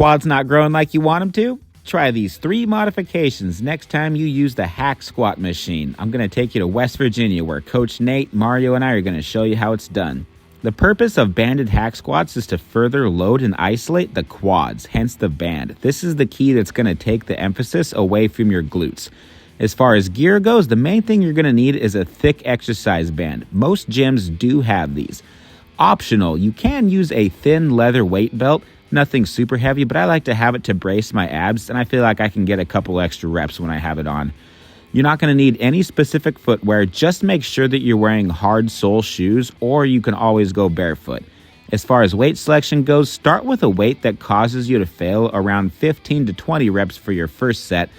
quads not growing like you want them to? Try these 3 modifications next time you use the hack squat machine. I'm going to take you to West Virginia where Coach Nate, Mario, and I are going to show you how it's done. The purpose of banded hack squats is to further load and isolate the quads, hence the band. This is the key that's going to take the emphasis away from your glutes. As far as gear goes, the main thing you're going to need is a thick exercise band. Most gyms do have these. Optional, you can use a thin leather weight belt. Nothing super heavy, but I like to have it to brace my abs, and I feel like I can get a couple extra reps when I have it on. You're not going to need any specific footwear. Just make sure that you're wearing hard sole shoes, or you can always go barefoot. As far as weight selection goes, start with a weight that causes you to fail around 15 to 20 reps for your first set.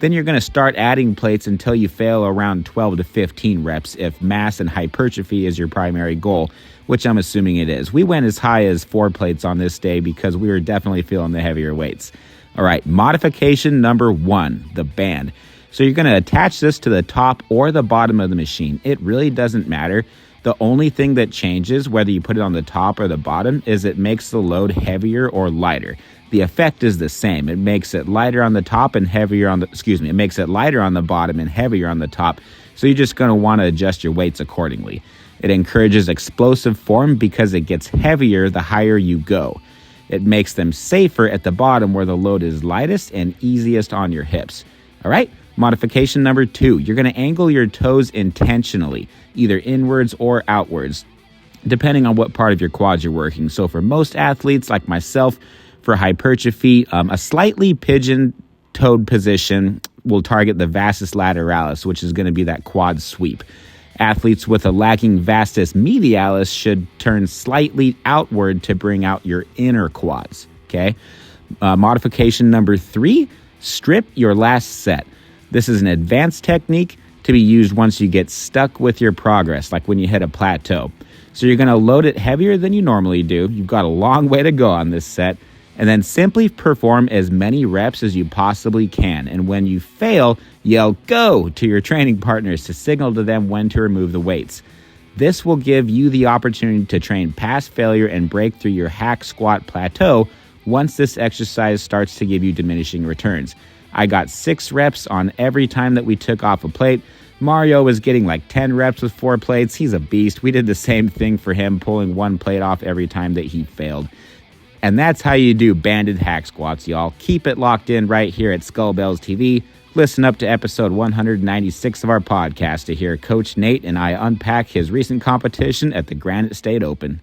Then you're going to start adding plates until you fail around 12 to 15 reps if mass and hypertrophy is your primary goal, which I'm assuming it is. We went as high as 4 plates on this day because we were definitely feeling the heavier weights. All right, modification number 1, the band. So you're going to attach this to the top or the bottom of the machine. It really doesn't matter. The only thing that changes, whether you put it on the top or the bottom, is it makes the load heavier or lighter. The effect is the same. It makes it lighter on the top and heavier on the, it makes it lighter on the bottom and heavier on the top. So you're just going to want to adjust your weights accordingly. It encourages explosive form because it gets heavier the higher you go. It makes them safer at the bottom where the load is lightest and easiest on your hips. All right, modification number 2, you're going to angle your toes intentionally, either inwards or outwards, depending on what part of your quads you're working. So for most athletes like myself, for hypertrophy, a slightly pigeon-toed position will target the vastus lateralis, which is going to be that quad sweep. Athletes with a lacking vastus medialis should turn slightly outward to bring out your inner quads, okay? Modification number 3, strip your last set. This is an advanced technique to be used once you get stuck with your progress, like when you hit a plateau. So you're going to load it heavier than you normally do. You've got a long way to go on this set. And then simply perform as many reps as you possibly can. And when you fail, yell "go" to your training partners to signal to them when to remove the weights. This will give you the opportunity to train past failure and break through your hack squat plateau once this exercise starts to give you diminishing returns. I got 6 reps on every time that we took off a plate. Mario was getting like 10 reps with 4 plates. He's a beast. We did the same thing for him, pulling 1 plate off every time that he failed. And that's how you do banded hack squats, y'all. Keep it locked in right here at Skull Bells TV. Listen up to episode 196 of our podcast to hear Coach Nate and I unpack his recent competition at the Granite State Open.